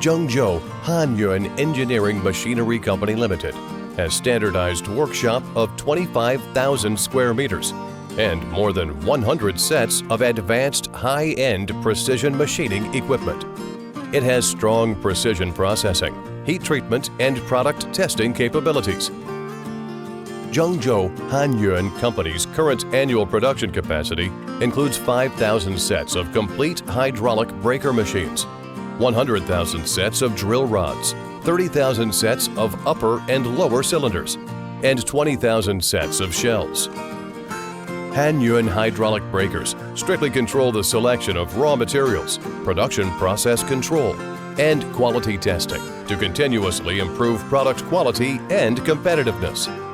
Zhengzhou Hanyun Engineering Machinery Company Limited has standardized workshop of 25,000 square meters and more than 100 sets of advanced high-end precision machining equipment. It has strong precision processing, heat treatment, and product testing capabilities. Zhengzhou Hanyun Company's current annual production capacity includes 5,000 sets of complete hydraulic breaker machines, 100,000 sets of drill rods, 30,000 sets of upper and lower cylinders, and 20,000 sets of shells. Hanyun hydraulic breakers strictly control the selection of raw materials, production process control, and quality testing to continuously improve product quality and competitiveness.